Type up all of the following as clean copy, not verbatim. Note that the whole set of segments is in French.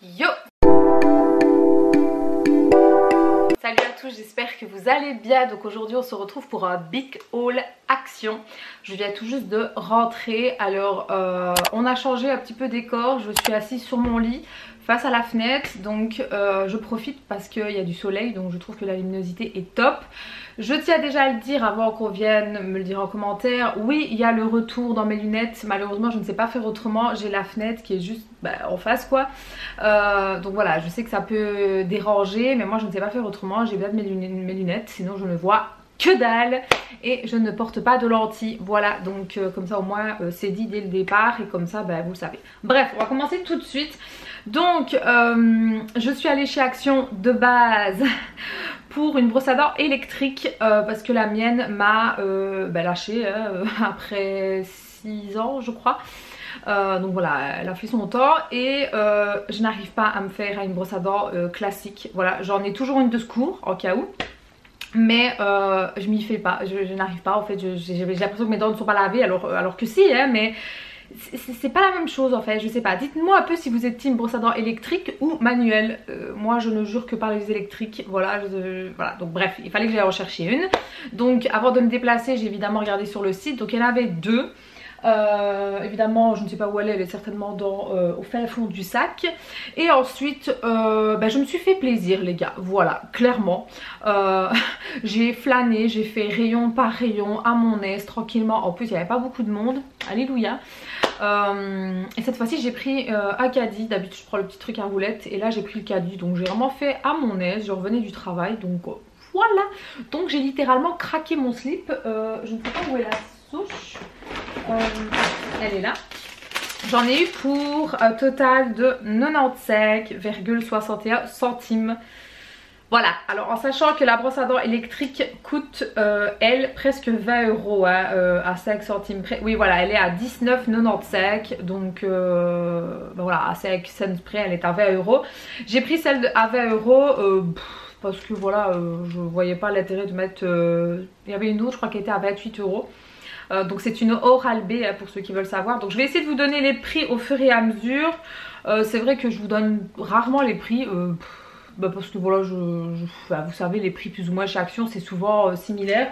Yo! Salut à tous, j'espère que vous allez bien. Donc aujourd'hui on se retrouve pour un big haul action. Je viens tout juste de rentrer. Alors on a changé un petit peu décor. Je suis assise sur mon lit face à la fenêtre, donc je profite parce qu'il y a du soleil, donc je trouve que la luminosité est top. Je tiens déjà à le dire avant qu'on vienne me le dire en commentaire. Oui, il y a le retour dans mes lunettes. Malheureusement, je ne sais pas faire autrement. J'ai la fenêtre qui est juste en face, quoi. Donc voilà, je sais que ça peut déranger, mais moi je ne sais pas faire autrement. J'ai besoin de mes lunettes, sinon je ne vois que dalle et je ne porte pas de lentilles. Voilà, donc comme ça au moins c'est dit dès le départ et comme ça vous le savez. Bref, on va commencer tout de suite. Donc je suis allée chez Action de base pour une brosse à dents électrique parce que la mienne m'a lâché après 6 ans je crois. Donc voilà, elle a fait son temps et je n'arrive pas à me faire une brosse à dents classique. Voilà, j'en ai toujours une de secours en cas où. Mais je m'y fais pas, je n'arrive pas en fait, j'ai l'impression que mes dents ne sont pas lavées alors que si hein, mais c'est pas la même chose en fait, je sais pas. Dites-moi un peu si vous êtes team brosse à dents électrique ou manuelle. Moi je ne jure que par les électriques, voilà, voilà. Donc bref, il fallait que j'aille en chercher une. Donc avant de me déplacer j'ai évidemment regardé sur le site, donc il y en avait deux. Évidemment je ne sais pas où elle est certainement au fin fond du sac. Et ensuite je me suis fait plaisir les gars, voilà, clairement. J'ai flâné, j'ai fait rayon par rayon à mon aise tranquillement. En plus il n'y avait pas beaucoup de monde, alléluia. Et cette fois-ci j'ai pris un caddie. D'habitude je prends le petit truc à roulette et là j'ai pris le caddie, donc j'ai vraiment fait à mon aise. Je revenais du travail, donc voilà. Donc j'ai littéralement craqué mon slip. Je ne sais pas où est la souche. Elle est là. J'en ai eu pour un total de 95,61 centimes. Voilà, alors en sachant que la brosse à dents électrique coûte elle presque 20 € hein, à 5 centimes près. Oui voilà, elle est à 19,95 donc voilà, à 5 cents près elle est à 20 €. J'ai pris celle à 20 € parce que voilà, je voyais pas l'intérêt de mettre... il y avait une autre je crois qui était à 28 €. Donc c'est une Oral-B hein, pour ceux qui veulent savoir. Donc je vais essayer de vous donner les prix au fur et à mesure. C'est vrai que je vous donne rarement les prix parce que voilà, vous savez les prix plus ou moins chez Action c'est souvent similaire.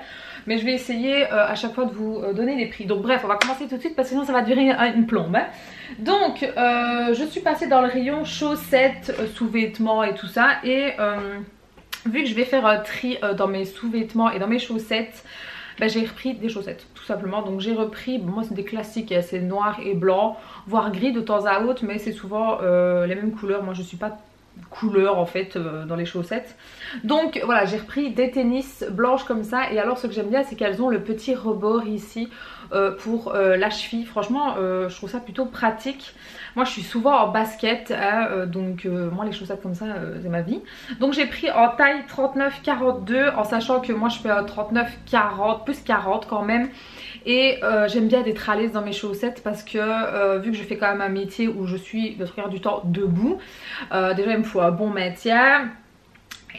Mais je vais essayer à chaque fois de vous donner les prix. Donc bref, on va commencer tout de suite parce que sinon ça va durer une plombe hein. Donc je suis passée dans le rayon chaussettes, sous-vêtements et tout ça. Et vu que je vais faire un tri dans mes sous-vêtements et dans mes chaussettes, j'ai repris des chaussettes tout simplement. Donc j'ai repris, moi c'est des classiques hein, c'est noir et blanc, voire gris de temps à autre, mais c'est souvent les mêmes couleurs. Moi je suis pas couleur en fait dans les chaussettes. Donc voilà, j'ai repris des tennis blanches comme ça. Et alors ce que j'aime bien c'est qu'elles ont le petit rebord ici pour la cheville. Franchement je trouve ça plutôt pratique. Moi je suis souvent en basket hein, donc moi les chaussettes comme ça c'est ma vie. Donc j'ai pris en taille 39-42 en sachant que moi je fais un 39-40 plus 40 quand même. Et j'aime bien être à l'aise dans mes chaussettes parce que vu que je fais quand même un métier où je suis le trois quarts du temps debout, déjà il me faut un bon maintien.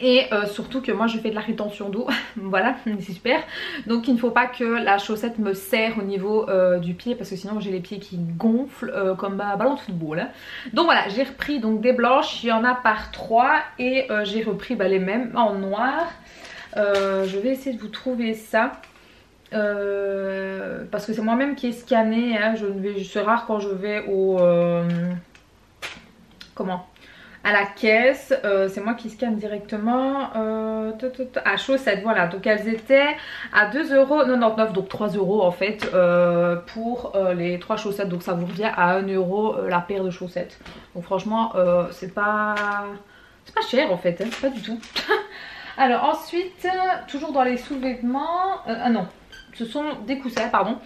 Et surtout que moi je fais de la rétention d'eau, voilà, c'est super. Donc il ne faut pas que la chaussette me serre au niveau du pied parce que sinon j'ai les pieds qui gonflent comme un ballon de football hein. Donc voilà, j'ai repris donc des blanches, il y en a par 3 et j'ai repris les mêmes en noir. Je vais essayer de vous trouver ça. Parce que c'est moi-même qui ai scanné hein. C'est rare quand je vais à la caisse, c'est moi qui scanne directement. À chaussettes, voilà, donc elles étaient à 2,99 €, donc 3 € en fait pour les 3 chaussettes. Donc ça vous revient à 1 € la paire de chaussettes. Donc franchement c'est pas cher en fait hein, pas du tout. Alors ensuite, toujours dans les sous-vêtements, non, ce sont des coussins, pardon.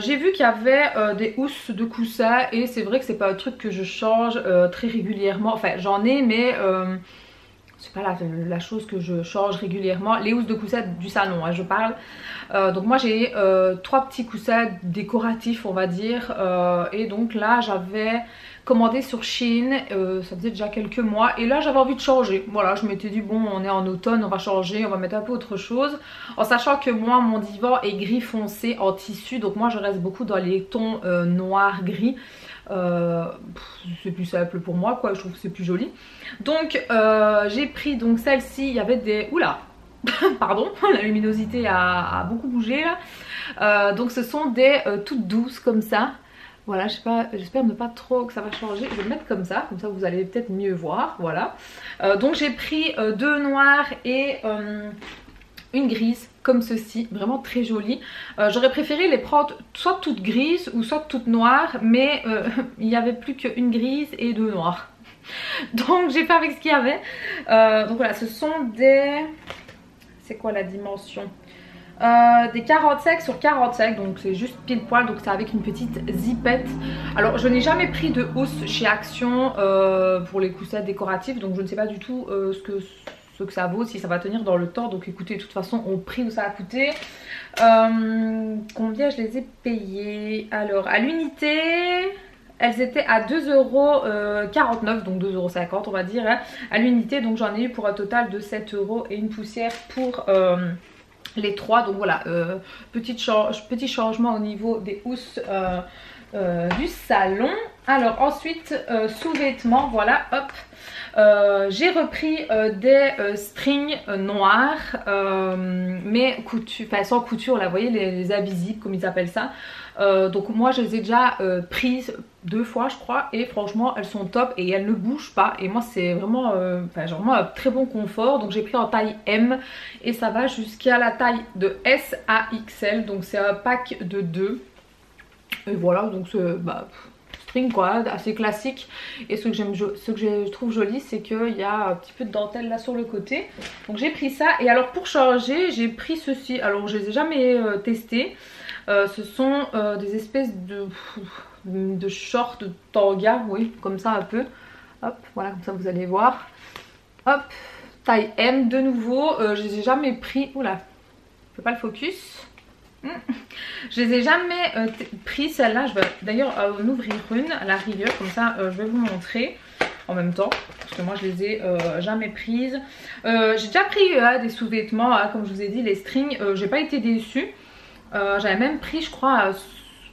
J'ai vu qu'il y avait des housses de coussins et c'est vrai que c'est pas un truc que je change très régulièrement. Enfin j'en ai mais c'est pas la chose que je change régulièrement. Les housses de coussins du salon hein, je parle. Donc moi j'ai 3 petits coussins décoratifs on va dire. Et donc là j'avais commandé sur Shein, ça faisait déjà quelques mois et là j'avais envie de changer. Voilà, je m'étais dit bon on est en automne, on va changer, on va mettre un peu autre chose. En sachant que moi mon divan est gris foncé en tissu, donc moi je reste beaucoup dans les tons noir gris. C'est plus simple pour moi quoi, je trouve que c'est plus joli. Donc j'ai pris donc celle-ci, il y avait des... Oula pardon, la luminosité a beaucoup bougé là. Donc ce sont des toutes douces comme ça. Voilà, je sais pas, j'espère ne pas trop que ça va changer. Je vais le mettre comme ça vous allez peut-être mieux voir. Voilà. Donc j'ai pris deux noirs et une grise comme ceci, vraiment très jolie. J'aurais préféré les prendre soit toutes grises ou soit toutes noires, mais il n'y avait plus qu'une grise et deux noires. Donc j'ai fait avec ce qu'il y avait. Donc voilà, ce sont des... C'est quoi la dimension? Des 45 sur 45, donc c'est juste pile poil, donc c'est avec une petite zippette. Alors je n'ai jamais pris de housse chez Action pour les coussins décoratifs, donc je ne sais pas du tout ce que ça vaut, si ça va tenir dans le temps. Donc écoutez, de toute façon au prix où ça a coûté, combien je les ai payés? Alors à l'unité elles étaient à 2,49€, donc 2,50€ on va dire hein, à l'unité. Donc j'en ai eu pour un total de 7€ et une poussière pour les trois. Donc voilà, petit changement au niveau des housses du salon. Alors ensuite sous-vêtements, voilà, hop. J'ai repris des strings noirs mais sans couture là, vous voyez les invisibles comme ils appellent ça. Donc moi je les ai déjà prises 2 fois je crois, et franchement elles sont top et elles ne bougent pas, et moi c'est vraiment genre un très bon confort. Donc j'ai pris en taille M et ça va jusqu'à la taille de S à XL, donc c'est un pack de 2 et voilà. Donc c'est string quoi, assez classique. Et ce que je trouve joli, c'est qu'il y a un petit peu de dentelle là sur le côté, donc j'ai pris ça. Et alors pour changer j'ai pris ceci, alors je les ai jamais testés. Ce sont des espèces de shorts, de tanga, oui, comme ça un peu. Hop, voilà, comme ça vous allez voir. Hop, taille M de nouveau. Je les ai jamais pris. Oula, je fais pas le focus. Je les ai jamais pris celle-là. Je vais d'ailleurs en ouvrir une à la rigueur, comme ça je vais vous montrer en même temps, parce que moi je les ai jamais prises. J'ai déjà pris des sous-vêtements, comme je vous ai dit, les strings. J'ai pas été déçue. J'avais même pris je crois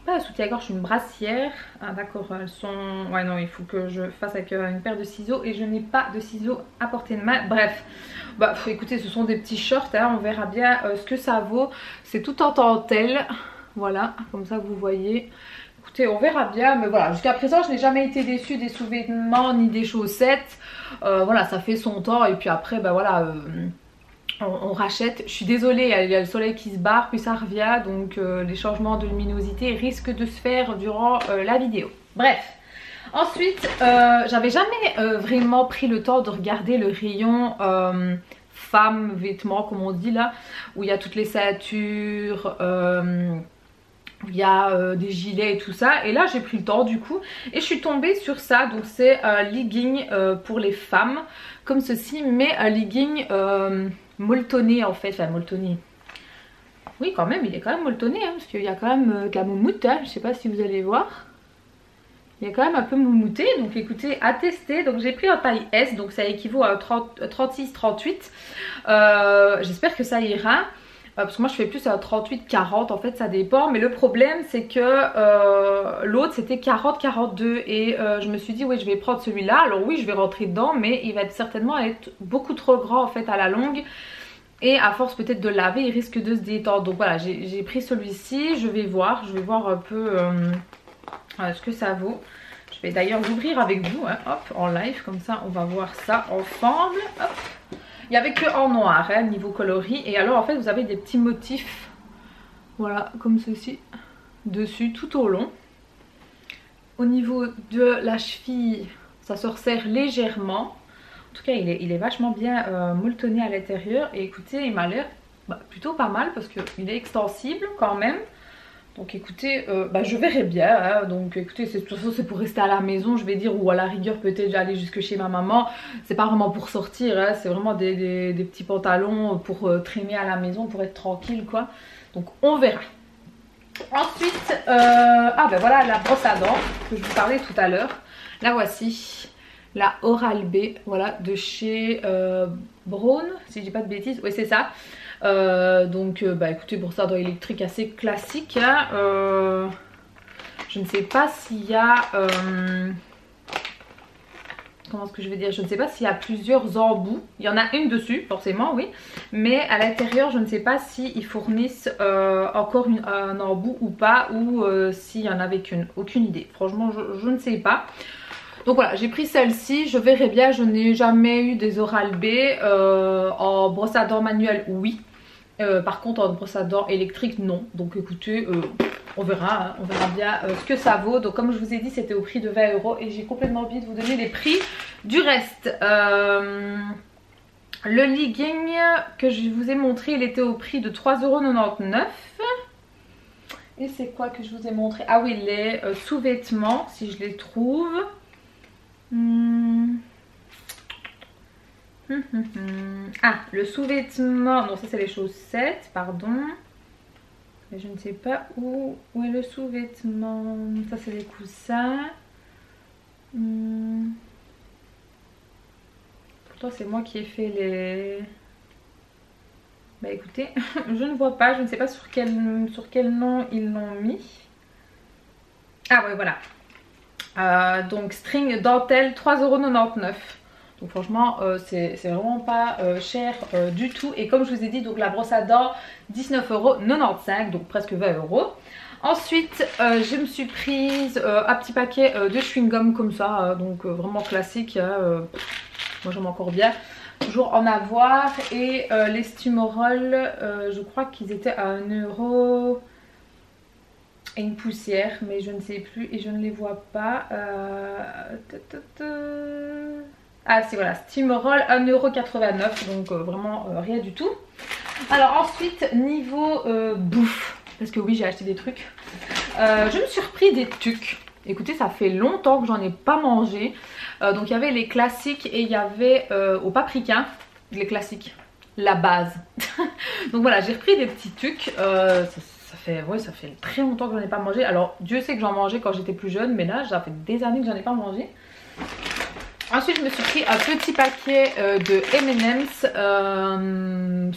pas un soutien-gorge, une brassière. Ah d'accord, elles sont... Ouais non, il faut que je fasse avec une paire de ciseaux et je n'ai pas de ciseaux à portée de main. Bref, écoutez, ce sont des petits shorts hein, on verra bien ce que ça vaut. C'est tout en dentelle, voilà, comme ça vous voyez. Écoutez, on verra bien, mais voilà, jusqu'à présent je n'ai jamais été déçue des sous-vêtements ni des chaussettes. Voilà, ça fait son temps et puis après voilà... on rachète. Je suis désolée, il y a le soleil qui se barre puis ça revient, donc les changements de luminosité risquent de se faire durant la vidéo. Bref, ensuite j'avais jamais vraiment pris le temps de regarder le rayon femmes vêtements comme on dit là, où il y a toutes les ceintures, où il y a des gilets et tout ça. Et là j'ai pris le temps du coup et je suis tombée sur ça. Donc c'est un legging pour les femmes comme ceci, mais un legging molletonné en fait, enfin molletonné. Oui quand même, il est quand même molletonné hein, parce qu'il y a quand même de la moumoute hein. Je sais pas si vous allez voir. Il y a quand même un peu moumouté, donc écoutez, à tester. Donc j'ai pris en taille S, donc ça équivaut à 36-38. J'espère que ça ira. Parce que moi je fais plus à 38-40 en fait, ça dépend. Mais le problème c'est que l'autre c'était 40-42 et je me suis dit oui je vais prendre celui-là. Alors oui je vais rentrer dedans, mais il va certainement être beaucoup trop grand en fait à la longue. Et à force peut-être de laver il risque de se détendre. Donc voilà, j'ai pris celui-ci, je vais voir un peu ce que ça vaut. Je vais d'ailleurs l'ouvrir avec vous hein, hop, en live, comme ça on va voir ça ensemble. Hop. Il n'y avait que en noir hein, niveau coloris. Et alors en fait vous avez des petits motifs, voilà comme ceci, dessus tout au long. Au niveau de la cheville ça se resserre légèrement. En tout cas il est vachement bien molletonné à l'intérieur. Et écoutez il m'a l'air plutôt pas mal parce qu'il est extensible quand même. Donc écoutez, je verrai bien hein. Donc écoutez, de toute façon c'est pour rester à la maison je vais dire, ou à la rigueur peut-être aller jusque chez ma maman. C'est pas vraiment pour sortir hein. C'est vraiment des petits pantalons pour traîner à la maison, pour être tranquille quoi. Donc on verra. Ensuite, voilà la brosse à dents que je vous parlais tout à l'heure. La voici, la Oral-B, voilà, de chez Braun, si je dis pas de bêtises, oui c'est ça. Écoutez, brosse à dents électrique assez classique hein. Je ne sais pas s'il y a... comment est-ce que je vais dire, je ne sais pas s'il y a plusieurs embouts. Il y en a une dessus, forcément, oui. Mais à l'intérieur, je ne sais pas s'ils fournissent encore un embout ou pas. Ou s'il y en avait qu'une. Aucune idée. Franchement, je ne sais pas. Donc voilà, j'ai pris celle-ci. Je verrai bien. Je n'ai jamais eu des Oral-B. En brosse à dents manuelle, oui. Par contre, en brosse à dents électrique, non. Donc écoutez... on verra, hein, on verra bien ce que ça vaut. Donc comme je vous ai dit, c'était au prix de 20 € et j'ai complètement oublié de vous donner les prix du reste. Le legging que je vous ai montré, il était au prix de 3,99 €. Et c'est quoi que je vous ai montré? Ah oui, les sous-vêtements, si je les trouve. Ah, le sous-vêtement, non ça c'est les chaussettes, pardon. Mais je ne sais pas où est le sous-vêtement. Ça c'est les coussins. Pourtant c'est moi qui ai fait les... Bah écoutez, je ne vois pas. Je ne sais pas sur quel nom ils l'ont mis. Ah ouais voilà. Donc string dentelle 3,99 €. Donc franchement c'est vraiment pas cher du tout. Et comme je vous ai dit, donc la brosse à dents 19,95 €, donc presque 20 €. Ensuite je me suis prise un petit paquet de chewing-gum comme ça, donc vraiment classique. Moi j'aime encore bien toujours en avoir. Et les Stimorol, je crois qu'ils étaient à 1 € et une poussière, mais je ne sais plus et je ne les vois pas. Ah si voilà, Stimorol 1,89 €, donc vraiment rien du tout. Alors ensuite niveau bouffe, parce que oui j'ai acheté des trucs, je me suis repris des tucs. Écoutez, ça fait longtemps que j'en ai pas mangé. Donc il y avait les classiques et il y avait au paprika, les classiques, la base. Donc voilà, j'ai repris des petits tucs. Ça fait très longtemps que j'en ai pas mangé. Alors Dieu sait que j'en mangeais quand j'étais plus jeune, mais là ça fait des années que j'en ai pas mangé. Ensuite je me suis pris un petit paquet de M&M's,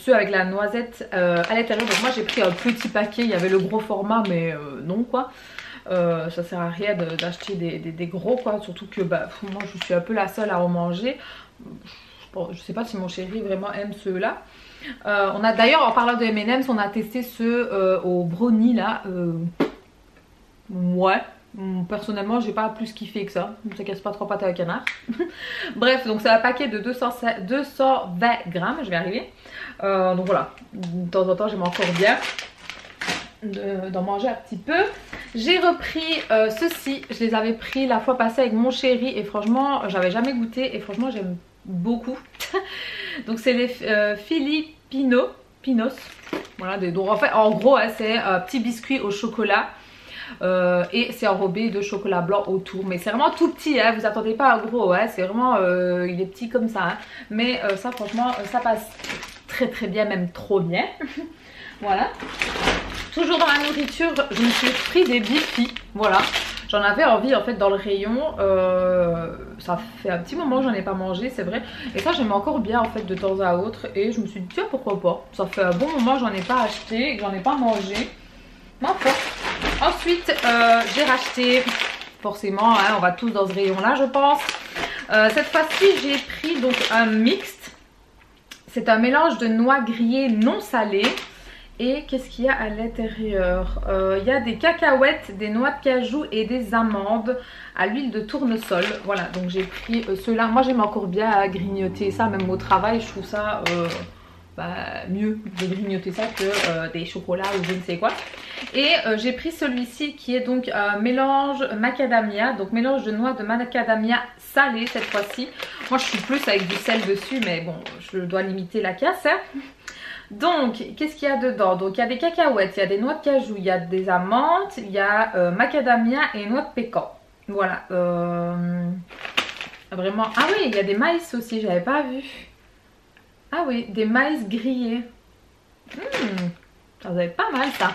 ceux avec la noisette à l'intérieur. Donc moi j'ai pris un petit paquet, il y avait le gros format mais non quoi. Ça sert à rien d'acheter des gros quoi, surtout que bah, moi je suis un peu la seule à en manger. Bon, je sais pas si mon chéri vraiment aime ceux-là. On a d'ailleurs, en parlant de M&M's, on a testé ceux au brownie là. Ouais. Personnellement j'ai pas plus kiffé que ça. Ça casse pas trop pâte à canard. Bref, donc c'est un paquet de 220 grammes, je vais arriver. Donc voilà, de temps en temps j'aime encore bien d'en manger un petit peu. J'ai repris ceux-ci, je les avais pris la fois passée avec mon chéri et franchement j'avais jamais goûté et franchement j'aime beaucoup. Donc c'est les Filipinos. Voilà, donc en fait en gros hein, c'est un petit biscuit au chocolat. Et c'est enrobé de chocolat blanc autour, mais c'est vraiment tout petit hein, vous attendez pas à gros hein, c'est vraiment il est petit comme ça hein. Mais ça franchement ça passe très très bien, même trop bien. Voilà, toujours dans la nourriture je me suis pris des Bifi. Voilà, j'en avais envie en fait dans le rayon, ça fait un petit moment que j'en ai pas mangé c'est vrai, et ça j'aime encore bien en fait de temps à autre, et je me suis dit tiens pourquoi pas, ça fait un bon moment que j'en ai pas acheté et que j'en ai pas mangé. Enfin. Ensuite j'ai racheté, forcément hein, on va tous dans ce rayon là je pense. Cette fois-ci j'ai pris donc un mixte. C'est un mélange de noix grillées non salées. Et qu'est-ce qu'il y a à l'intérieur? Il y a des cacahuètes, des noix de cajou et des amandes à l'huile de tournesol. Voilà, donc j'ai pris ceux-là. Moi j'aime encore bien à grignoter ça, même au travail je trouve ça mieux de grignoter ça que des chocolats ou je ne sais quoi. Et j'ai pris celui-ci qui est donc un mélange macadamia, donc mélange de noix de macadamia salée cette fois-ci. Moi je suis plus avec du sel dessus, mais bon je dois limiter la casse hein. Donc qu'est-ce qu'il y a dedans? Donc il y a des cacahuètes, il y a des noix de cajou, il y a des amandes, il y a macadamia et noix de pécan. Voilà, vraiment. Ah oui, il y a des maïs aussi, j'avais pas vu. Ah oui, des maïs grillés. Ça va être pas mal ça.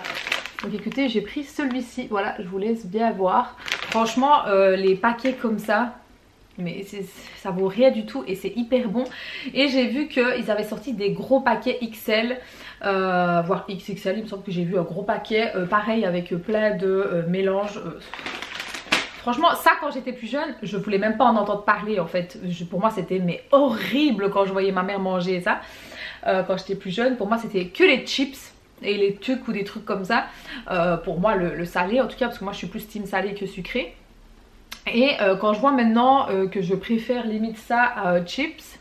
Donc écoutez, j'ai pris celui-ci. Voilà, je vous laisse bien voir. Franchement, les paquets comme ça, mais ça vaut rien du tout et c'est hyper bon. Et j'ai vu qu'ils avaient sorti des gros paquets XL, voire XXL. Il me semble que j'ai vu un gros paquet pareil avec plein de mélanges. franchement ça quand j'étais plus jeune je voulais même pas en entendre parler en fait. Pour moi c'était mais horrible quand je voyais ma mère manger ça. Quand j'étais plus jeune pour moi c'était que les chips et les tucs ou des trucs comme ça. Pour moi le salé en tout cas, parce que moi je suis plus team salé que sucré. Et quand je vois maintenant que je préfère limite ça à chips,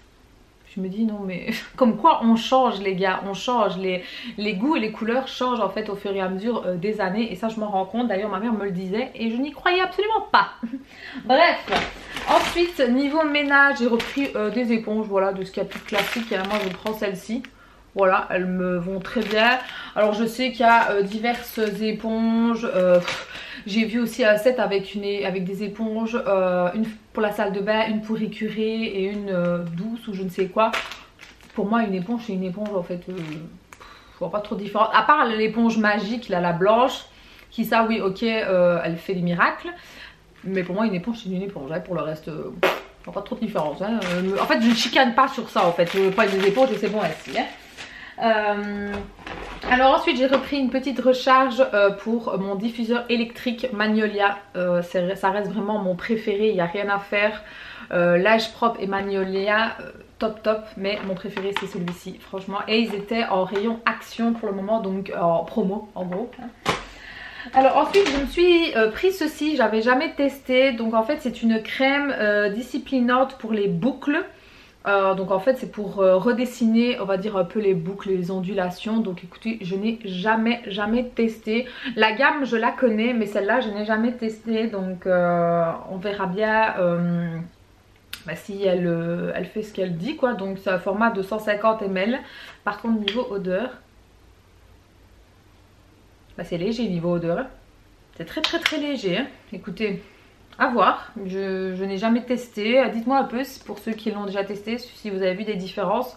je me dis non mais comme quoi on change les gars, on change, les goûts et les couleurs changent en fait au fur et à mesure des années. Et ça je m'en rends compte, d'ailleurs ma mère me le disait et je n'y croyais absolument pas. Bref, ensuite niveau ménage j'ai repris des éponges, voilà, de ce qu'il y a plus classique. Et moi je prends celle-ci. Voilà, elles me vont très bien. Alors je sais qu'il y a diverses éponges. J'ai vu aussi un set avec des éponges. Une pour la salle de bain, une pour écurer et une douce ou je ne sais quoi. Pour moi une éponge c'est une éponge en fait. Je vois pas trop de différence. À part l'éponge magique, là, la blanche. Qui ça oui ok elle fait des miracles. Mais pour moi une éponge c'est une éponge. Hein, pour le reste... je vois pas trop de différence. Hein. En fait je ne chicane pas sur ça en fait. Je veux pas des éponges et c'est bon ainsi. Hein. Alors ensuite j'ai repris une petite recharge pour mon diffuseur électrique Magnolia. Ça reste vraiment mon préféré, il n'y a rien à faire. L'âge propre et Magnolia top, mais mon préféré c'est celui-ci franchement. Et ils étaient en rayon action pour le moment, donc en promo en gros. Alors ensuite je me suis pris ceci, j'avais jamais testé. Donc en fait c'est une crème disciplinante pour les boucles. Donc en fait c'est pour redessiner on va dire un peu les boucles, les ondulations. Donc écoutez je n'ai jamais testé. La gamme je la connais mais celle-là je n'ai jamais testé. Donc on verra bien si elle fait ce qu'elle dit quoi. Donc c'est un format de 150 ml. Par contre niveau odeur, c'est léger niveau odeur. C'est très léger hein. Écoutez, à voir, je n'ai jamais testé. Dites-moi un peu pour ceux qui l'ont déjà testé, si vous avez vu des différences.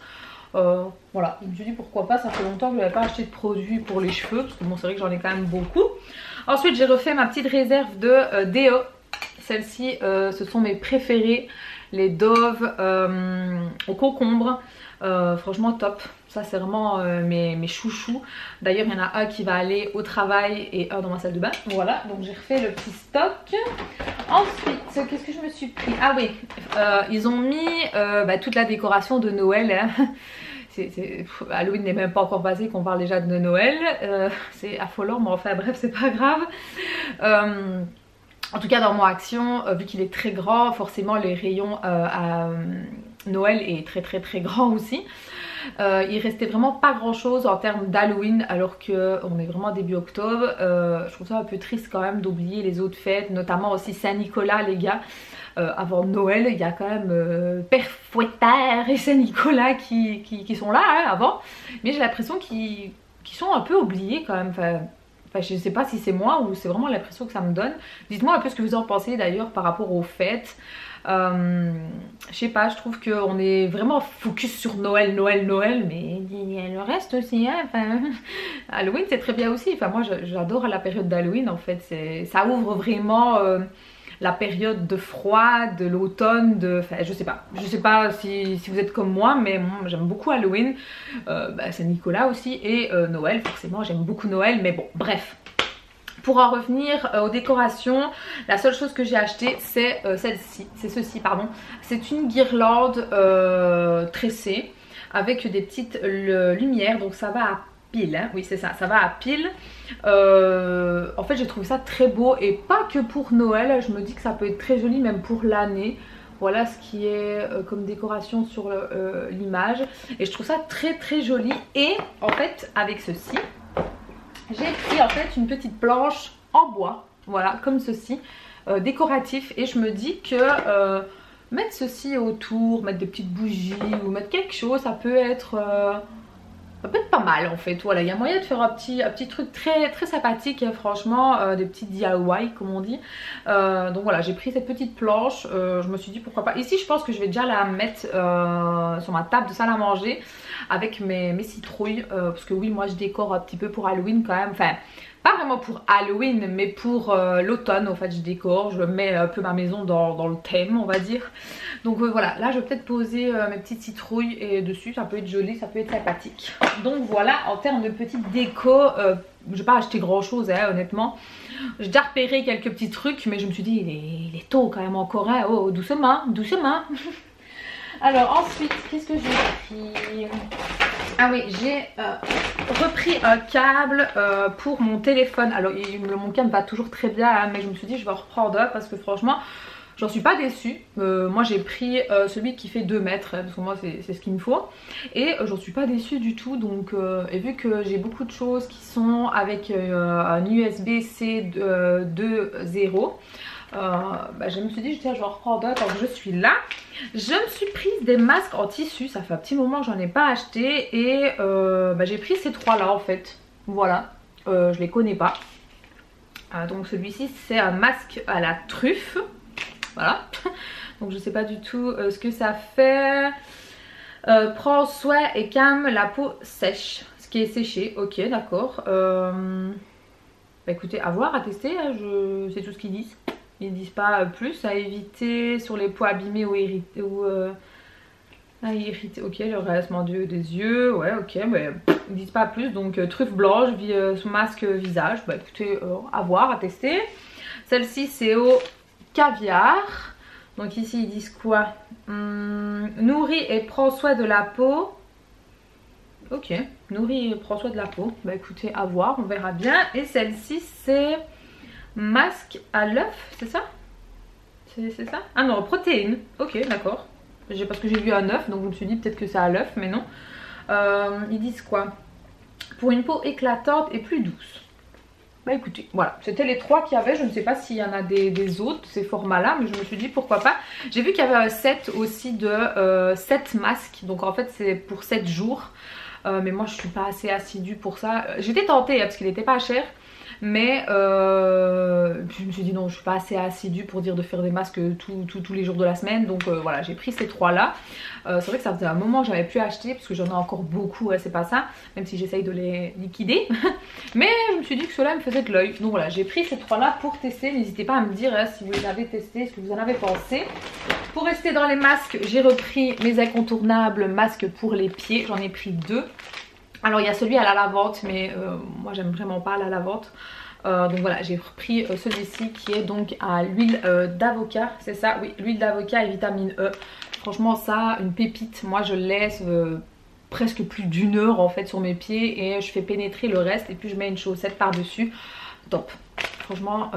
Voilà, je me suis dit pourquoi pas, ça fait longtemps que je n'avais pas acheté de produits pour les cheveux. Parce que bon c'est vrai que j'en ai quand même beaucoup. Ensuite j'ai refait ma petite réserve de déo. Celles-ci ce sont mes préférées. Les Dove au concombre. Franchement top. Ça c'est vraiment mes chouchous. D'ailleurs il y en a un qui va aller au travail et un dans ma salle de bain. Voilà, donc j'ai refait le petit stock. Ensuite, qu'est-ce que je me suis pris? Ah oui, ils ont mis toute la décoration de Noël. Hein. Halloween n'est même pas encore passé qu'on parle déjà de Noël. C'est affolant, mais enfin bref, c'est pas grave. En tout cas dans mon action, vu qu'il est très grand, forcément les rayons à Noël est très grand aussi. Il restait vraiment pas grand chose en termes d'Halloween alors qu'on est vraiment début octobre. Je trouve ça un peu triste quand même d'oublier les autres fêtes, notamment aussi Saint-Nicolas les gars. Avant Noël il y a quand même Père Fouettard et Saint-Nicolas qui sont là hein, avant. Mais j'ai l'impression qu'ils sont un peu oubliés quand même. Enfin, je sais pas si c'est moi ou c'est vraiment l'impression que ça me donne. Dites-moi un peu ce que vous en pensez d'ailleurs par rapport aux fêtes. Je sais pas, je trouve qu'on est vraiment focus sur Noël, mais le reste aussi, hein. Enfin, Halloween c'est très bien aussi. Enfin moi j'adore la période d'Halloween en fait. Ça ouvre vraiment la période de froid, de l'automne, enfin je sais pas si vous êtes comme moi, mais moi j'aime beaucoup Halloween, Saint-Nicolas aussi et Noël forcément, j'aime beaucoup Noël, mais bon bref. Pour en revenir aux décorations, la seule chose que j'ai acheté c'est ceci pardon. C'est une guirlande tressée avec des petites lumières, donc ça va à pile, hein. Oui c'est ça, ça va à pile. En fait j'ai trouvé ça très beau et pas que pour Noël, je me dis que ça peut être très joli même pour l'année. Voilà ce qui est comme décoration sur l'image et je trouve ça très joli. Et en fait avec ceci j'ai pris en fait une petite planche en bois, voilà comme ceci, décoratif, et je me dis que mettre ceci autour, mettre des petites bougies ou mettre quelque chose, ça peut être pas mal en fait. Voilà, il y a moyen de faire un petit truc très sympathique, hein, franchement, des petits DIY comme on dit. Donc voilà, j'ai pris cette petite planche, je me suis dit pourquoi pas. Ici je pense que je vais déjà la mettre sur ma table de salle à manger avec mes citrouilles, parce que oui moi je décore un petit peu pour Halloween quand même, enfin pas vraiment pour Halloween mais pour l'automne en fait je décore, je mets un peu ma maison dans le thème on va dire. Donc voilà, là je vais peut-être poser mes petites citrouilles et dessus, ça peut être joli, ça peut être sympathique. Donc voilà, en termes de petite déco, je n'ai pas acheté grand chose hein, honnêtement. J'ai déjà repéré quelques petits trucs, mais je me suis dit il est tôt quand même encore, hein. Oh doucement, doucement. Alors ensuite, qu'est-ce que j'ai pris? Ah oui, j'ai repris un câble pour mon téléphone. Alors mon câble va toujours très bien hein, mais je me suis dit je vais en reprendre un parce que franchement j'en suis pas déçue. Moi j'ai pris celui qui fait 2 mètres hein, parce que moi c'est ce qu'il me faut. Et j'en suis pas déçue du tout. Donc et vu que j'ai beaucoup de choses qui sont avec un USB-C 2.0, bah, je me suis dit tiens je vais en reprendre un tant que je suis là. Je me suis prise des masques en tissu, ça fait un petit moment que j'en ai pas acheté. Et bah, j'ai pris ces 3 là en fait. Voilà, je les connais pas. Donc celui-ci c'est un masque à la truffe. Voilà, donc je sais pas du tout ce que ça fait. Prends soin et calme la peau sèche, ce qui est séché, ok d'accord. Bah écoutez, à voir, à tester, hein, c'est tout ce qu'ils disent. Ils disent pas plus, à éviter sur les peaux abîmées ou irritées. Ok, le rehaussement des yeux, ouais ok, mais ils disent pas plus. Donc truffe blanche, masque visage, bah écoutez, à voir, à tester. Celle-ci c'est au caviar. Donc ici ils disent quoi? Nourris et prends soin de la peau. Ok, nourris et prends soin de la peau. Bah écoutez, à voir, on verra bien. Et celle-ci c'est masque à l'œuf, c'est ça? C'est ça? Ah non, protéines. Ok, d'accord. Parce que j'ai vu un œuf, donc je me suis dit peut-être que c'est à l'œuf, mais non. Ils disent quoi? Pour une peau éclatante et plus douce. Bah écoutez, voilà, c'était les 3 qu'il y avait. Je ne sais pas s'il y en a des autres, ces formats-là, mais je me suis dit pourquoi pas. J'ai vu qu'il y avait un set aussi de 7 masques, donc en fait c'est pour 7 jours. Mais moi je suis pas assez assidue pour ça. J'étais tentée hein, parce qu'il n'était pas cher. Mais je me suis dit non, je suis pas assez assidue pour dire de faire des masques tous les jours de la semaine. Donc voilà, j'ai pris ces 3 là. C'est vrai que ça faisait un moment que j'avais pu acheter parce que j'en ai encore beaucoup, ouais, c'est pas ça. Même si j'essaye de les liquider. Mais je me suis dit que ceux-là me faisaient de l'œil. Donc voilà, j'ai pris ces 3 là pour tester. N'hésitez pas à me dire hein, si vous les avez testés, ce que vous en avez pensé. Pour rester dans les masques, j'ai repris mes incontournables masques pour les pieds. J'en ai pris 2. Alors il y a celui à la lavande, mais moi j'aime vraiment pas la lavande. Donc voilà, j'ai repris celui-ci qui est donc à l'huile d'avocat. C'est ça, oui, l'huile d'avocat et vitamine E. Franchement ça, une pépite. Moi je le laisse presque plus d'1 heure en fait sur mes pieds. Et je fais pénétrer le reste et puis je mets une chaussette par dessus. Top, franchement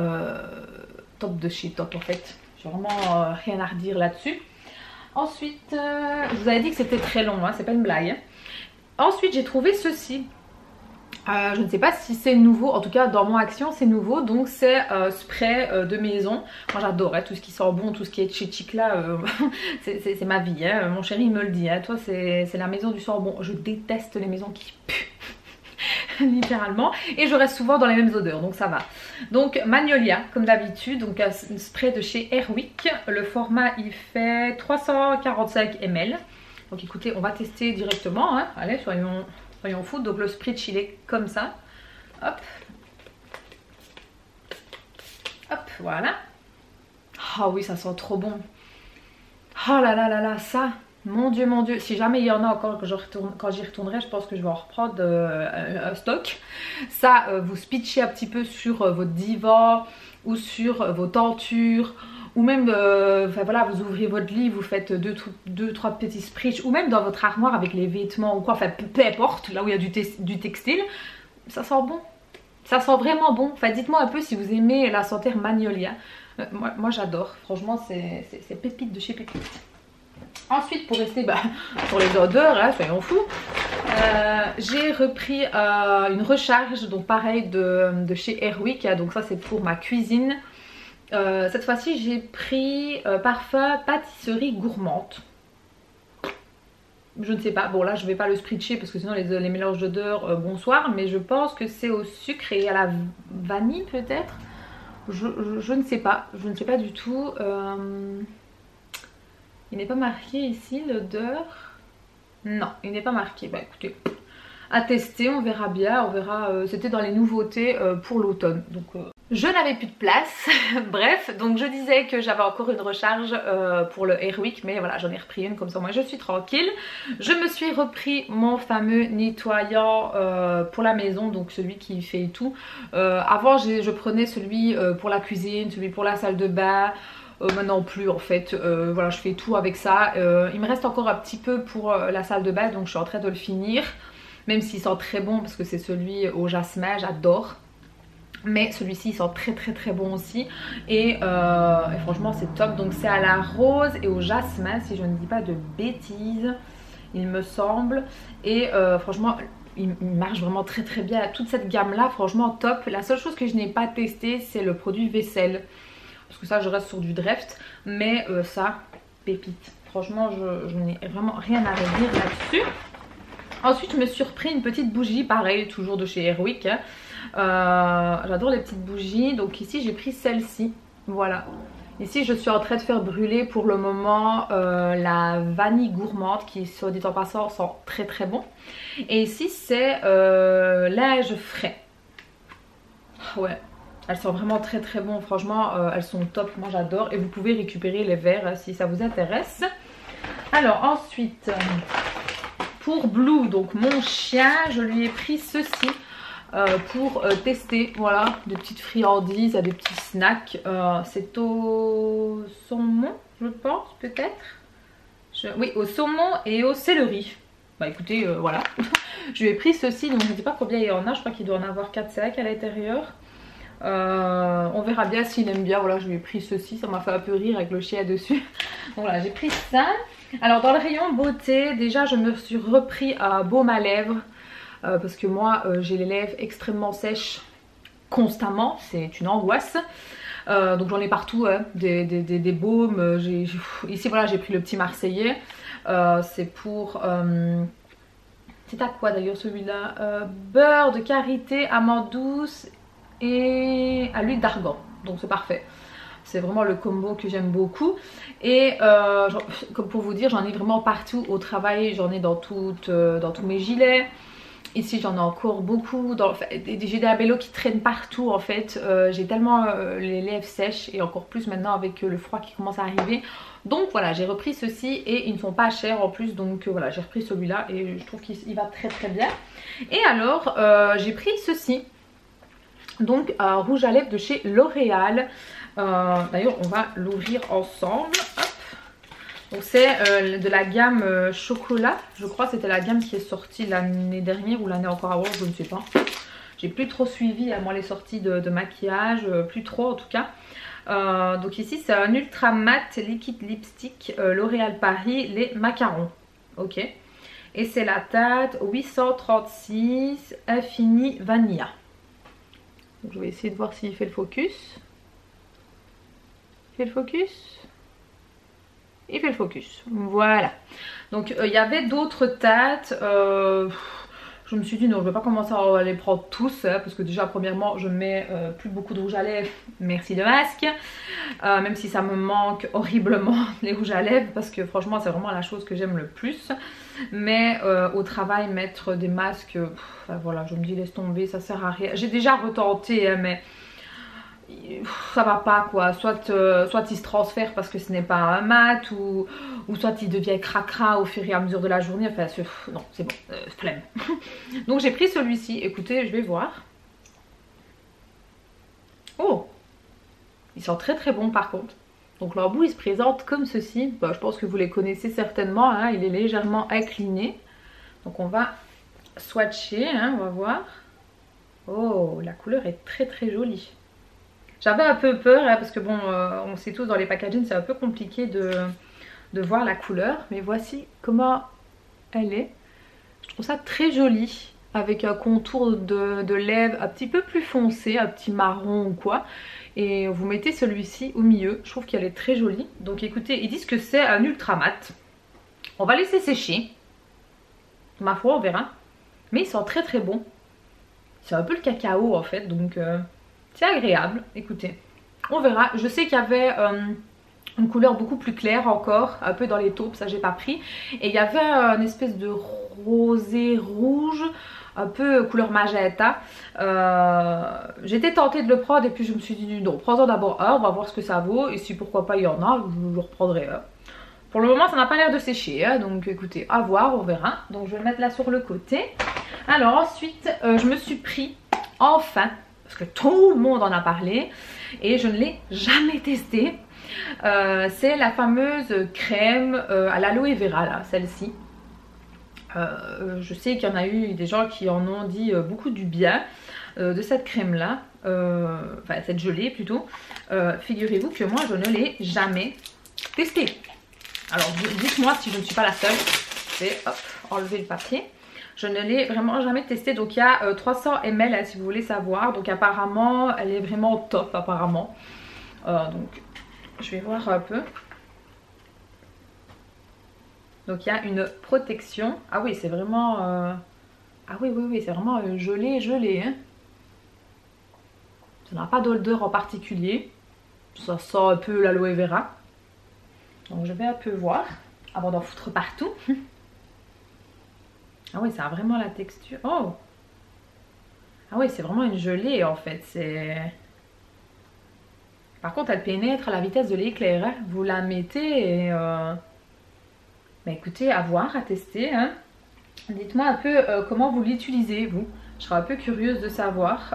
top de chez top en fait. J'ai vraiment rien à redire là-dessus. Ensuite, je vous avais dit que c'était très long, hein, c'est pas une blague. Hein. Ensuite j'ai trouvé ceci. Je ne sais pas si c'est nouveau, en tout cas dans mon action c'est nouveau. Donc c'est spray de maison. Moi j'adore hein, tout ce qui sent bon, tout ce qui est chez Chicla, c'est ma vie hein. Mon chéri il me le dit hein. Toi c'est la maison du sent bon. Je déteste les maisons qui puent littéralement. Et je reste souvent dans les mêmes odeurs, donc ça va. Donc Magnolia comme d'habitude, donc un spray de chez Airwick. Le format il fait 345 ml. Donc écoutez, on va tester directement, hein. Allez, soyons fous. Donc le spritz il est comme ça. Hop. Hop, voilà. Ah oui, ça sent trop bon. Oh là là là là, ça, mon dieu, mon dieu. Si jamais il y en a encore quand j'y retournerai, je pense que je vais en reprendre un stock. Ça, vous spitchez un petit peu sur votre divan ou sur vos tentures. Ou même, enfin voilà, vous ouvrez votre lit, vous faites 2-3 petits spritz, ou même dans votre armoire avec les vêtements ou quoi, enfin peu importe, là où il y a du textile, ça sent bon. Ça sent vraiment bon. Enfin dites-moi un peu si vous aimez la senteur Magnolia. Moi j'adore, franchement c'est pépite de chez pépite. Ensuite pour rester pour les odeurs, hein, soyons fous, j'ai repris une recharge, donc pareil de chez Airwick, donc ça c'est pour ma cuisine. Cette fois-ci j'ai pris parfum pâtisserie gourmande. Je ne sais pas, bon là je vais pas le spritcher parce que sinon les mélanges d'odeurs bonsoir, mais je pense que c'est au sucre et à la vanille peut-être. Je ne sais pas, je ne sais pas du tout. Il n'est pas marqué ici l'odeur. Non, il n'est pas marqué. Bah écoutez, à tester, on verra bien, on verra. C'était dans les nouveautés pour l'automne, donc Je n'avais plus de place, bref, donc je disais que j'avais encore une recharge pour le Airwick, mais voilà, j'en ai repris une, comme ça moi je suis tranquille. Je me suis repris mon fameux nettoyant pour la maison, donc celui qui fait tout. Avant je prenais celui pour la cuisine, celui pour la salle de bain, maintenant plus en fait, voilà, je fais tout avec ça. Il me reste encore un petit peu pour la salle de bain, donc je suis en train de le finir, même s'il sent très bon parce que c'est celui au jasmin, j'adore. Mais celui-ci il sent très bon aussi et franchement c'est top. Donc c'est à la rose et au jasmin si je ne dis pas de bêtises, il me semble. Et franchement il marche vraiment très bien. Toute cette gamme là franchement top. La seule chose que je n'ai pas testé c'est le produit vaisselle, parce que ça je reste sur du Dreft. Mais ça pépite, franchement je n'ai vraiment rien à redire là-dessus. Ensuite je me suis repris une petite bougie, pareil toujours de chez Airwick hein. J'adore les petites bougies, donc ici j'ai pris celle-ci, voilà. Ici je suis en train de faire brûler pour le moment la vanille gourmande qui, soit dit en passant, sent très bon. Et ici c'est linge frais. Ouais, elles sont vraiment très bon, franchement elles sont top, moi j'adore. Et vous pouvez récupérer les verres si ça vous intéresse. Alors ensuite pour Blue, donc mon chien, je lui ai pris ceci. Pour tester, voilà, des petites friandises, des petits snacks. C'est au saumon, je pense, peut-être. Oui, au saumon et au céleri. Bah écoutez, voilà. Je lui ai pris ceci, donc je ne sais pas combien il y en a. Je crois qu'il doit en avoir 4-5 à l'intérieur. On verra bien s'il aime bien. Voilà, je lui ai pris ceci, ça m'a fait un peu rire avec le chien dessus. Donc voilà, j'ai pris ça. Alors dans le rayon beauté, déjà je me suis repris un baume à lèvres. Parce que moi j'ai les lèvres extrêmement sèches constamment, c'est une angoisse. Donc j'en ai partout hein, des baumes. Ici voilà, j'ai pris le petit marseillais. C'est pour... c'est à quoi d'ailleurs celui-là, beurre de karité, amande douce et à l'huile d'argan. Donc c'est parfait. C'est vraiment le combo que j'aime beaucoup. Et comme pour vous dire, j'en ai vraiment partout au travail. J'en ai dans tous mes gilets. Ici j'en ai encore beaucoup, j'ai des labellos qui traînent partout en fait. J'ai tellement les lèvres sèches et encore plus maintenant avec le froid qui commence à arriver. Donc voilà, j'ai repris ceci et ils ne sont pas chers en plus. Donc voilà, j'ai repris celui-là et je trouve qu'il va très bien. Et alors j'ai pris ceci. Donc un rouge à lèvres de chez L'Oréal. D'ailleurs on va l'ouvrir ensemble. Hop. Donc c'est de la gamme chocolat. Je crois que c'était la gamme qui est sortie l'année dernière ou l'année encore avant, je ne sais pas. J'ai plus trop suivi moi les sorties de maquillage, plus trop en tout cas. Donc ici c'est un ultra mat liquide lipstick L'Oréal Paris, les macarons. Ok. Et c'est la teinte 836 Infini Vanilla. Donc je vais essayer de voir s'il fait le focus. Il fait le focus? Il fait le focus, voilà. Donc il y avait d'autres teintes. Je me suis dit non, je vais pas commencer à les prendre tous hein, parce que déjà premièrement je mets plus beaucoup de rouge à lèvres, merci de masque. Même si ça me manque horriblement les rouges à lèvres, parce que franchement c'est vraiment la chose que j'aime le plus. Mais au travail mettre des masques, voilà, je me dis laisse tomber, ça sert à rien. J'ai déjà retenté hein, mais ça va pas quoi, soit il se transfère parce que ce n'est pas un mat, ou soit il devient cracra au fur et à mesure de la journée. Enfin non, c'est bon, flemme. Donc j'ai pris celui-ci, écoutez, je vais voir. Oh, il sent très bon par contre. Donc l'embout il se présente comme ceci. Bah, je pense que vous les connaissez certainement hein, il est légèrement incliné. Donc on va swatcher hein, on va voir. Oh, la couleur est très jolie. J'avais un peu peur hein, parce que bon, on sait tous dans les packaging c'est un peu compliqué de voir la couleur. Mais voici comment elle est. Je trouve ça très joli. Avec un contour de lèvres un petit peu plus foncé, un petit marron ou quoi. Et vous mettez celui-ci au milieu. Je trouve qu'elle est très jolie. Donc écoutez, ils disent que c'est un ultra mat. On va laisser sécher. Ma foi, on verra. Mais il sent très bon. C'est un peu le cacao en fait. Donc... c'est agréable, écoutez, on verra. Je sais qu'il y avait une couleur beaucoup plus claire encore, un peu dans les taupes, ça j'ai pas pris. Et il y avait une espèce de rosé rouge, un peu couleur magenta. J'étais tentée de le prendre et puis je me suis dit non, prends-en d'abord un, on va voir ce que ça vaut. Et si pourquoi pas il y en a, je le reprendrai un. Pour le moment ça n'a pas l'air de sécher, hein, donc écoutez, à voir, on verra. Donc je vais le mettre là sur le côté. Alors ensuite, je me suis pris enfin, parce que tout le monde en a parlé et je ne l'ai jamais testé. C'est la fameuse crème à l'aloe vera là, celle-ci. Je sais qu'il y en a eu des gens qui en ont dit beaucoup du bien de cette crème là, enfin cette gelée plutôt. Figurez-vous que moi je ne l'ai jamais testée. Alors dites-moi si je ne suis pas la seule. Je vais hop, enlever le papier. Je ne l'ai vraiment jamais testée. Donc il y a 300 ml hein, si vous voulez savoir. Donc apparemment elle est vraiment top apparemment. Donc je vais voir un peu. Donc il y a une protection. Ah oui c'est vraiment... Ah oui c'est vraiment gelé hein. Ça n'a pas d'odeur en particulier. Ça sent un peu l'aloe vera. Donc je vais un peu voir avant d'en foutre partout. Ah oui ça a vraiment la texture. Oh. Ah oui c'est vraiment une gelée en fait. C'est... Par contre elle pénètre à la vitesse de l'éclair. Hein. Vous la mettez et... Bah écoutez, à voir, à tester. Hein. Dites-moi un peu comment vous l'utilisez, vous. Je serais un peu curieuse de savoir.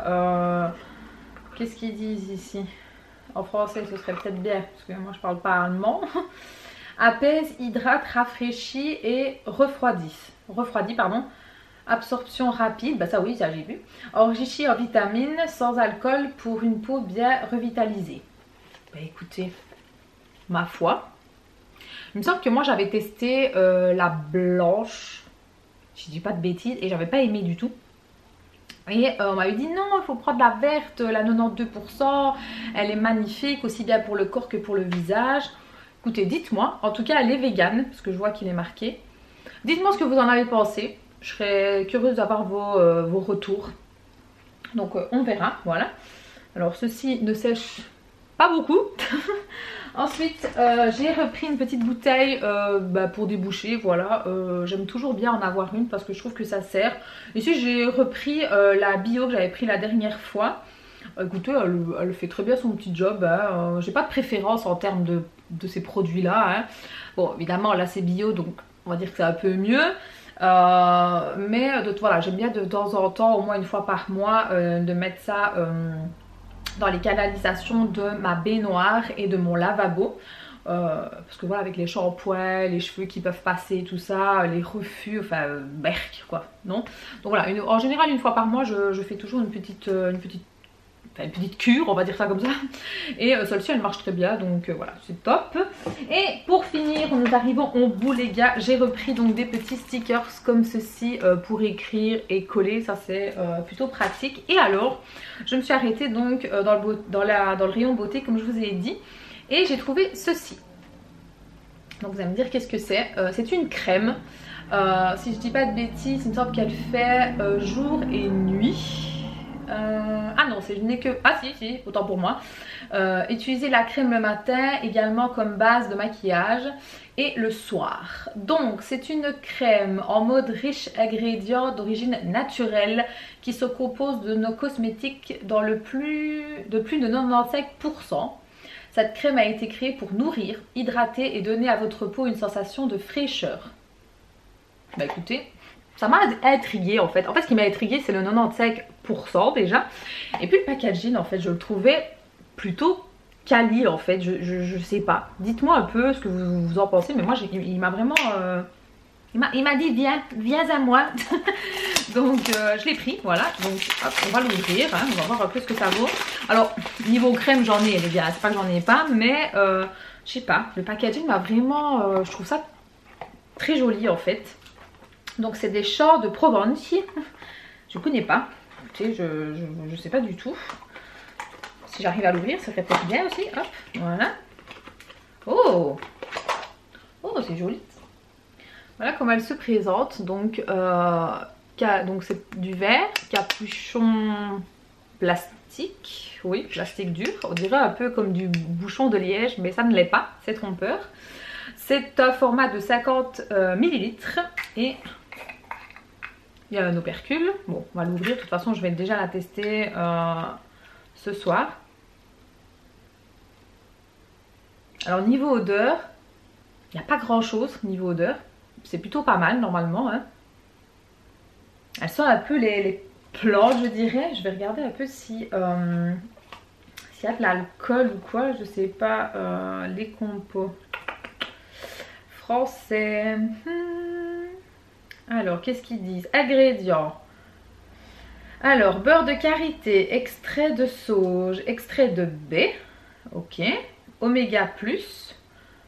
Qu'est-ce qu'ils disent ici? En français, ce serait peut-être bien, parce que moi je parle pas allemand. Apaise, hydrate, rafraîchit et refroidit. Refroidit, pardon. Absorption rapide, bah ça oui, ça j'ai vu. Enrichi en vitamines, sans alcool pour une peau bien revitalisée. Bah écoutez, ma foi. Il me semble que moi j'avais testé la blanche, je dis pas de bêtises, et j'avais pas aimé du tout. Et on m'avait dit non, il faut prendre la verte, la 92%, elle est magnifique, aussi bien pour le corps que pour le visage. Écoutez, dites-moi, en tout cas elle est végane, parce que je vois qu'il est marqué. Dites-moi ce que vous en avez pensé, je serais curieuse d'avoir vos retours. Donc on verra, voilà. Alors ceci ne sèche pas beaucoup. Ensuite j'ai repris une petite bouteille pour déboucher, voilà. J'aime toujours bien en avoir une parce que je trouve que ça sert. Ici j'ai repris la bio que j'avais pris la dernière fois. Écoutez, elle fait très bien son petit job, hein. J'ai pas de préférence en termes de ces produits là, hein. Bon évidemment là c'est bio donc on va dire que c'est un peu mieux. Mais voilà, j'aime bien de temps en temps, au moins une fois par mois, de mettre ça dans les canalisations de ma baignoire et de mon lavabo. Parce que voilà, avec les shampoings, les cheveux qui peuvent passer, tout ça, les refus, enfin berk quoi, non. Donc voilà, en général une fois par mois je fais toujours une petite cure, on va dire ça comme ça. Et celle-ci elle marche très bien, donc voilà, c'est top. Et pour finir, nous arrivons au bout les gars. J'ai repris donc des petits stickers comme ceci pour écrire et coller, ça c'est plutôt pratique. Et alors, je me suis arrêtée donc dans le rayon beauté comme je vous ai dit. Et j'ai trouvé ceci. Donc vous allez me dire qu'est-ce que c'est. C'est une crème. Si je dis pas de bêtises, il me semble qu'elle fait jour et nuit. Ah non, je n'ai que... Ah si, autant pour moi. Utiliser la crème le matin, également comme base de maquillage, et le soir. Donc c'est une crème en mode riche ingrédients d'origine naturelle qui se compose de nos cosmétiques dans de plus de 95%. Cette crème a été créée pour nourrir, hydrater et donner à votre peau une sensation de fraîcheur. Bah écoutez, ça m'a intriguée en fait. En fait ce qui m'a intriguée c'est le 95% déjà. Et puis le packaging en fait je le trouvais plutôt quali en fait. Je sais pas. Dites-moi un peu ce que vous en pensez. Mais moi il m'a vraiment... Il m'a dit viens à moi. Donc je l'ai pris, voilà. Donc hop, on va l'ouvrir, hein, on va voir un peu ce que ça vaut. Alors niveau crème j'en ai les gars, c'est pas que j'en ai pas, mais je sais pas, le packaging m'a vraiment, je trouve ça très joli en fait. Donc c'est des champs de Provence, je connais pas, écoutez je sais pas du tout. Si j'arrive à l'ouvrir ça serait peut-être bien aussi, hop, voilà. Oh c'est joli. Voilà comment elle se présente. Donc c'est du vert, capuchon plastique. Oui, plastique dur. On dirait un peu comme du bouchon de liège, mais ça ne l'est pas, c'est trompeur. C'est un format de 50 ml et il y a un opercule. Bon, on va l'ouvrir. De toute façon, je vais déjà la tester ce soir. Alors, niveau odeur, il n'y a pas grand chose niveau odeur. C'est plutôt pas mal normalement. Hein. Elle sent un peu les plantes, je dirais. Je vais regarder un peu si... s'il y a de l'alcool ou quoi, je sais pas. Les compos français. Alors, qu'est-ce qu'ils disent? Ingrédients. Alors, beurre de karité, extrait de sauge, extrait de baie. Ok. Oméga+.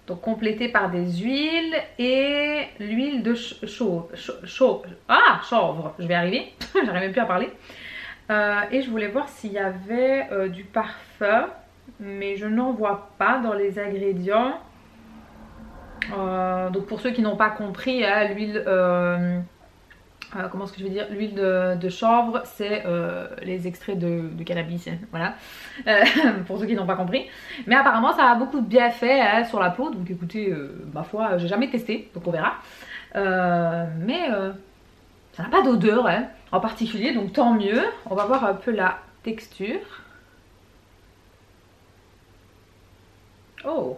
Donc, complété par des huiles et l'huile de chanvre. Je vais arriver. J'arrive même plus à parler. Et je voulais voir s'il y avait du parfum. Mais je n'en vois pas dans les ingrédients. Donc pour ceux qui n'ont pas compris, hein, l'huile, comment est-ce que je vais dire, l'huile de chanvre, c'est les extraits de cannabis, hein, voilà, pour ceux qui n'ont pas compris. Mais apparemment ça a beaucoup de bienfaits hein, sur la peau, donc écoutez, ma foi, j'ai jamais testé, donc on verra. Mais ça n'a pas d'odeur hein, en particulier, donc tant mieux. On va voir un peu la texture. Oh!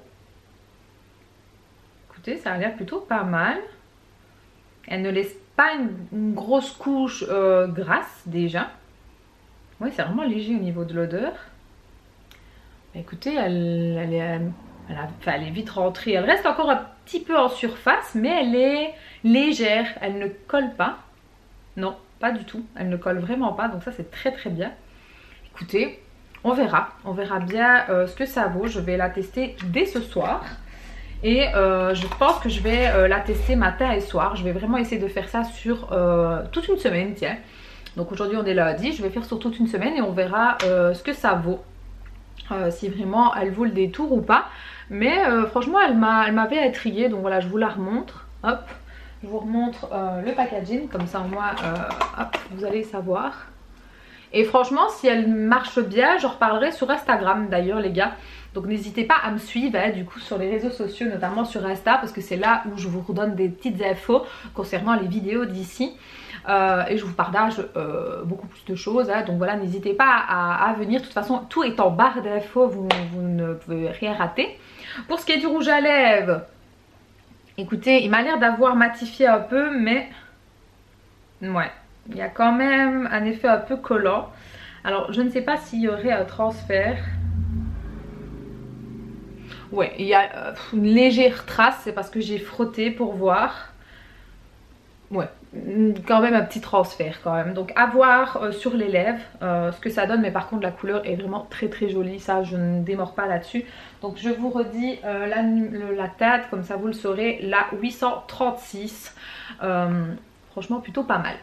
Ça a l'air plutôt pas mal. Elle ne laisse pas une grosse couche grasse déjà. Oui, c'est vraiment léger au niveau de l'odeur. Écoutez, elle est vite rentrée. Elle reste encore un petit peu en surface, mais elle est légère. Elle ne colle pas. Non, pas du tout. Elle ne colle vraiment pas. Donc ça, c'est très très bien. Écoutez, on verra. On verra bien ce que ça vaut. Je vais la tester dès ce soir. Et je pense que je vais la tester matin et soir. Je vais vraiment essayer de faire ça sur toute une semaine, tiens. Donc aujourd'hui on est lundi, je vais faire sur toute une semaine et on verra ce que ça vaut. Si vraiment elle vaut le détour ou pas. Mais franchement elle m'avait intriguée, donc voilà je vous la remontre. Hop, je vous remontre le packaging, comme ça au moins hop, vous allez savoir. Et franchement si elle marche bien, j'en reparlerai sur Instagram d'ailleurs les gars. Donc n'hésitez pas à me suivre hein, du coup sur les réseaux sociaux, notamment sur Insta, parce que c'est là où je vous redonne des petites infos concernant les vidéos d'ici. Et je vous partage beaucoup plus de choses. Hein, donc voilà, n'hésitez pas à venir. De toute façon, tout est en barre d'infos, vous ne pouvez rien rater. Pour ce qui est du rouge à lèvres, écoutez, il m'a l'air d'avoir matifié un peu, mais ouais, il y a quand même un effet un peu collant. Alors je ne sais pas s'il y aurait un transfert. Ouais, il y a une légère trace, c'est parce que j'ai frotté pour voir. Ouais, quand même un petit transfert quand même. Donc à voir sur les lèvres ce que ça donne. Mais par contre la couleur est vraiment très très jolie. Ça je ne démords pas là-dessus. Donc je vous redis la teinte, comme ça vous le saurez. La 836. Franchement plutôt pas mal.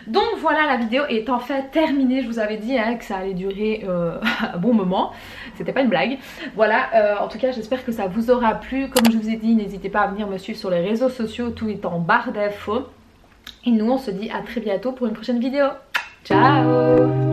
Donc voilà, la vidéo est enfin terminée. Je vous avais dit hein, que ça allait durer un bon moment. C'était pas une blague. Voilà, en tout cas j'espère que ça vous aura plu. Comme je vous ai dit, n'hésitez pas à venir me suivre sur les réseaux sociaux. Tout est en barre d'infos. Et nous on se dit à très bientôt pour une prochaine vidéo. Ciao!